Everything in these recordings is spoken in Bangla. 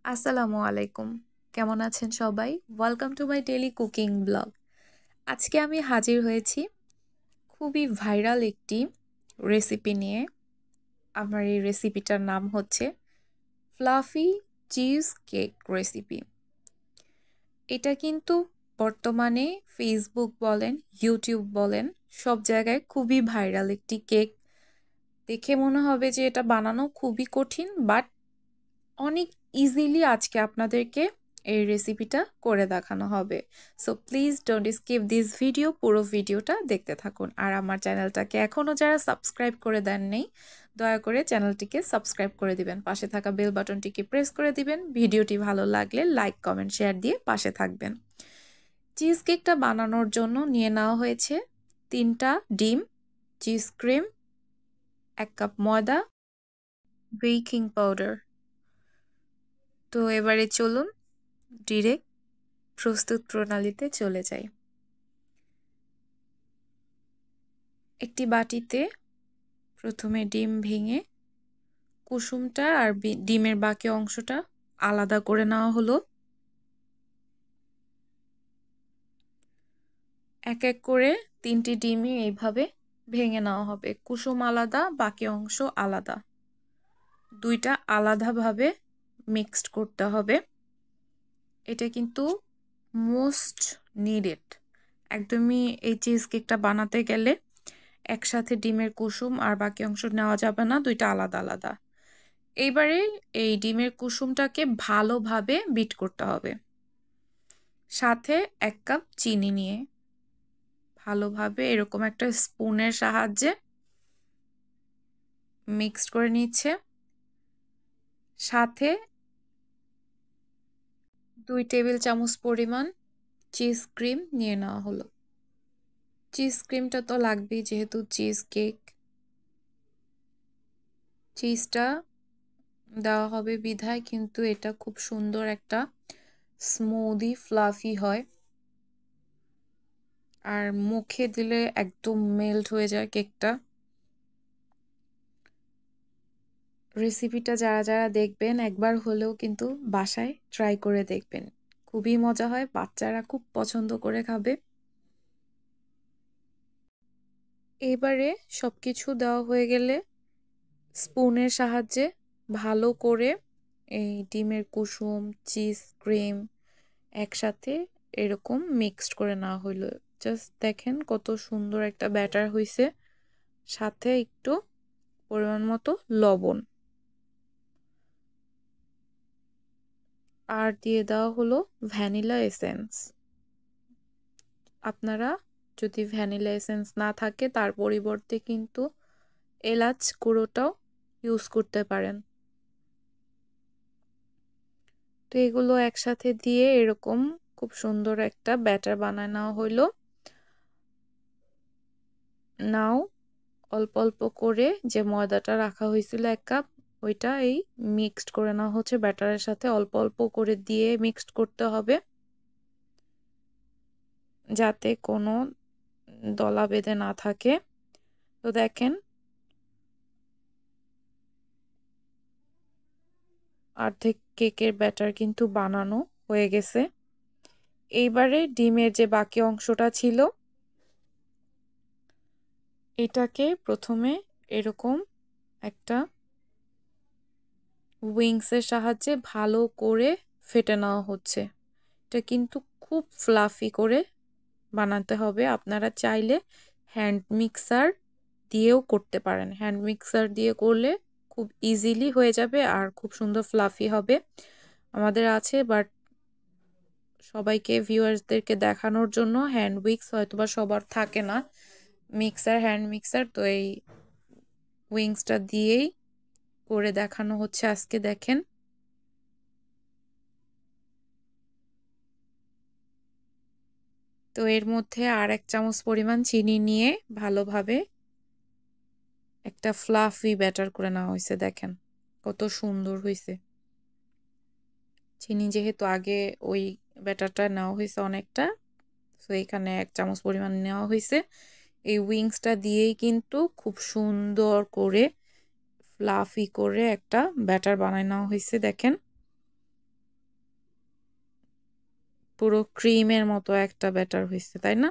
আসসালামু আলাইকুম। কেমন আছেন সবাই? Welcome to my daily cooking blog. আজকে আমি হাজির হয়েছি খুবই ভাইরাল একটি রেসিপি নিয়ে। আমার এই রেসিপিটার নাম হচ্ছে ফ্লাফি চিজ কেক রেসিপি। এটা কিন্তু বর্তমানে ফেসবুক বলেন, ইউটিউব বলেন, সব জায়গায় খুবই ভাইরাল একটি কেক। দেখে মনে হবে যে এটা বানানো খুবই কঠিন, বাট অনেক ইজিলি আজকে আপনাদেরকে এই রেসিপিটা করে দেখানো হবে। So please don't skip this video, পুরো ভিডিওটা দেখতে থাকুন। আর আমার চ্যানেলটাকে এখনও যারা সাবস্ক্রাইব করে দেন নেই, দয়া করে চ্যানেলটিকে সাবস্ক্রাইব করে দিবেন, পাশে থাকা বেল বাটনটিকে প্রেস করে দিবেন। ভিডিওটি ভালো লাগলে লাইক, কমেন্ট, শেয়ার দিয়ে পাশে থাকবেন। চিজ কেকটা বানানোর জন্য নিয়ে নেওয়া হয়েছে 3টা ডিম, চিজ ক্রিম, 1 কাপ ময়দা, বেকিং পাউডার। তো এবারে চলুন ডিরেক্ট প্রস্তুত প্রণালীতে চলে যাই। একটি বাটিতে প্রথমে ডিম ভেঙে কুসুমটা আর ডিমের বাকি অংশটা আলাদা করে নেওয়া হলো। এক এক করে 3টি ডিমই এইভাবে ভেঙে নেওয়া হবে। কুসুম আলাদা, বাকি অংশ আলাদা, দুইটা আলাদাভাবে মিক্সড করতে হবে। এটা কিন্তু মোস্ট নিডেড। একদমই এই চিজ কেকটা বানাতে গেলে একসাথে ডিমের কুসুম আর বাকি অংশ নেওয়া যাবে না, দুইটা আলাদা আলাদা। এইবারে এই ডিমের কুসুমটাকে ভালোভাবে বিট করতে হবে, সাথে 1 কাপ চিনি নিয়ে ভালোভাবে এরকম একটা স্পুনের সাহায্যে মিক্সড করে নিচ্ছে। সাথে 2 টেবিল চামচ পরিমাণ চিজ ক্রিম নিয়ে নেওয়া হলো। চিজ ক্রিমটা তো লাগবেই, যেহেতু চিজ কেক। চিজটা দেওয়া হবে বিধায় কিন্তু এটা খুব সুন্দর একটা স্মুদি ফ্লাফি হয়, আর মুখে দিলে একদম মেল্ট হয়ে যায় কেকটা। রেসিপিটা যারা যারা দেখবেন একবার হলেও কিন্তু বাসায় ট্রাই করে দেখবেন, খুবই মজা হয়, বাচ্চারা খুব পছন্দ করে খাবে। এবারে সব কিছু দেওয়া হয়ে গেলে স্পুনের সাহায্যে ভালো করে এই ডিমের কুসুম, চিজ ক্রিম একসাথে এরকম মিক্সড করে নেওয়া হইলো। জাস্ট দেখেন কত সুন্দর একটা ব্যাটার হয়েছে। সাথে একটু পরিমাণ মতো লবণ আর দিয়ে দেওয়া হলো ভ্যানিলা এসেন্স। আপনারা যদি ভ্যানিলা এসেন্স না থাকে তার পরিবর্তে কিন্তু এলাচ গুঁড়োটাও ইউজ করতে পারেন। তো এগুলো একসাথে দিয়ে এরকম খুব সুন্দর একটা ব্যাটার বানায় নেওয়া হইলো। নাও অল্প অল্প করে যে ময়দাটা রাখা হয়েছিল 1 কাপ, ওইটা এই মিক্সড করে নেওয়া হচ্ছে ব্যাটারের সাথে। অল্প অল্প করে দিয়ে মিক্সড করতে হবে যাতে কোনো দলা বেঁধে না থাকে। তো দেখেন অর্ধেক কেকের ব্যাটার কিন্তু বানানো হয়ে গেছে। এইবারে ডিমের যে বাকি অংশটা ছিল এটাকে প্রথমে এরকম একটা উইংসের সাহায্যে ভালো করে ফেটে নেওয়া হচ্ছে। এটা কিন্তু খুব ফ্লাফি করে বানাতে হবে। আপনারা চাইলে হ্যান্ড মিক্সার দিয়েও করতে পারেন। হ্যান্ড মিক্সার দিয়ে করলে খুব ইজিলি হয়ে যাবে আর খুব সুন্দর ফ্লাফি হবে। আমাদের আছে, বাট সবাইকে ভিউয়ার্সদেরকে দেখানোর জন্য হ্যান্ড উইক্স হয়তোবা সবার থাকে না, মিক্সার, হ্যান্ড মিক্সার। তো এই উইংসটা দিয়েই করে দেখানো হচ্ছে আজকে। দেখেন তো এর মধ্যে আর 1 চামচ পরিমাণ চিনি নিয়ে ভালোভাবে একটা ফ্লাফি ব্যাটার করে নেওয়া হয়েছে। দেখেন কত সুন্দর হয়েছে। চিনি যেহেতু আগে ওই ব্যাটারটা নেওয়া হয়েছে অনেকটা, তো এখানে 1 চামচ পরিমাণ নেওয়া হয়েছে। এই উইংসটা দিয়েই কিন্তু খুব সুন্দর করে ফ্লাফি করে একটা ব্যাটার বানায় নেওয়া হয়েছে। দেখেন পুরো ক্রিমের মতো একটা ব্যাটার হয়েছে, তাই না?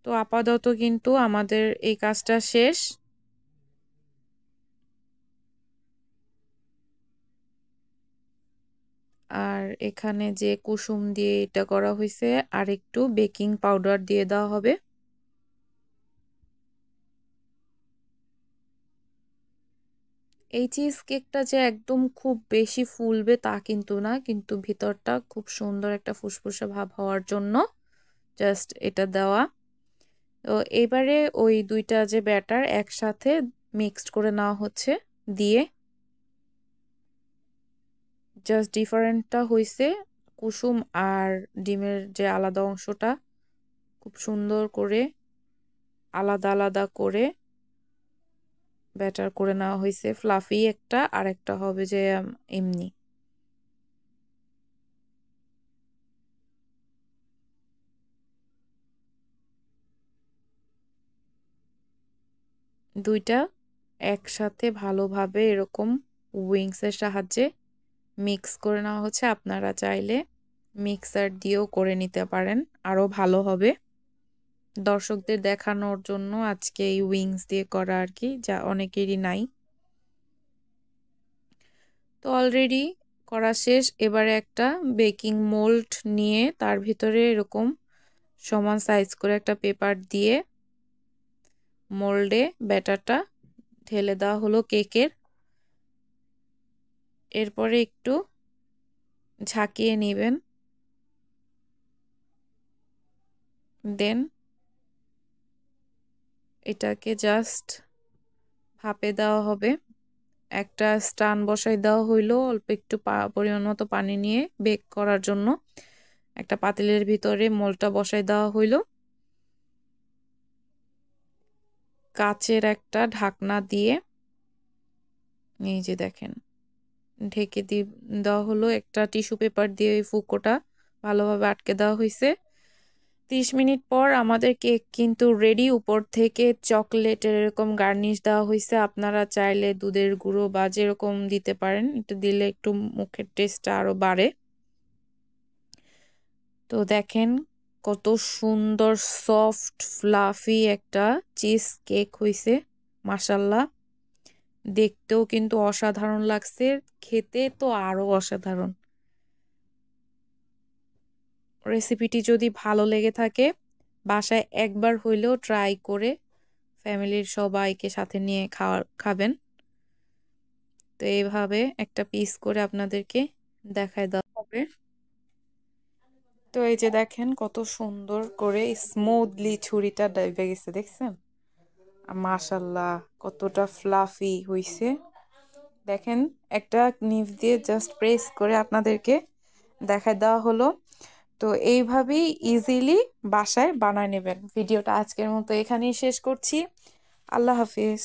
তো আপাতত কিন্তু আমাদের এই কাজটা শেষ। আর এখানে যে কুসুম দিয়ে এটা করা হয়েছে, আর একটু বেকিং পাউডার দিয়ে দেওয়া হবে। এই চিজ কেকটা যে একদম খুব বেশি ফুলবে তা কিন্তু না, কিন্তু ভিতরটা খুব সুন্দর একটা ফুসফুসে ভাব হওয়ার জন্য জাস্ট এটা দেওয়া। তো এবারে ওই দুইটা যে ব্যাটার একসাথে মিক্সড করে নেওয়া হচ্ছে, দিয়ে জাস্ট ডিফারেন্টটা হয়েছে কুসুম আর ডিমের যে আলাদা অংশটা খুব সুন্দর করে আলাদা আলাদা করে ব্যাটার করে নেওয়া হয়েছে। ফ্লাফি একটা, আর একটা হবে যে এমনি। দুইটা একসাথে ভালোভাবে এরকম উইংসের সাহায্যে মিক্স করে নেওয়া হচ্ছে। আপনারা চাইলে মিক্সার দিয়েও করে নিতে পারেন, আরও ভালো হবে। দর্শকদের দেখানোর জন্য আজকে এই উইংস দিয়ে করা আর কি, যা অনেকেরই নাই। তো অলরেডি করা শেষ। এবারে একটা বেকিং মোল্ড নিয়ে তার ভিতরে এরকম সমান সাইজ করে একটা পেপার দিয়ে মোল্ডে ব্যাটারটা ঢেলে দেওয়া হলো কেকের। এরপরে একটু ঝাঁকিয়ে নেবেন, দেন এটাকে জাস্ট ভাপে দেওয়া হবে। একটা স্টান বসাই দেওয়া হইলো, অল্প একটু পরিমাণ মতো পানি নিয়ে বেক করার জন্য একটা পাতিলের ভিতরে মোলটা বসাই দেওয়া হইলো। কাচের একটা ঢাকনা দিয়ে এই যে দেখেন ঢেকে দেওয়া হলো। একটা টিস্যু পেপার দিয়ে ওই ফুকোটা ভালোভাবে আটকে দেওয়া হয়েছে। 30 মিনিট পর আমাদের কেক কিন্তু রেডি। উপর থেকে চকলেটের এরকম গার্নিশ দেওয়া হয়েছে। আপনারা চাইলে দুধের গুঁড়ো বা যেরকম দিতে পারেন, এটা দিলে একটু মুখের টেস্টটা আরো বাড়ে। তো দেখেন কত সুন্দর সফট ফ্লাফি একটা চিজ কেক হয়েছে, মাশাল্লাহ। দেখতেও কিন্তু অসাধারণ লাগছে, খেতে তো আরো অসাধারণ। রেসিপিটি যদি ভালো লেগে থাকে বাসায় একবার হইলেও ট্রাই করে ফ্যামিলির সবাইকে সাথে নিয়ে খাবেন। তো এইভাবে একটা পিস করে আপনাদেরকে দেখায় দেওয়া হবে। তো এই যে দেখেন কত সুন্দর করে স্মুথলি ছুরিটা ডাইভে গেছে, দেখছেন? মাশাল্লাহ কতটা ফ্লাফি হইছে। দেখেন একটা নিভ দিয়ে জাস্ট প্রেস করে আপনাদেরকে দেখায় দেওয়া হলো। তো এইভাবেই ইজিলি বাসায় বানায় নেবেন। ভিডিওটা আজকের মতো এখানেই শেষ করছি। আল্লাহ হাফিজ।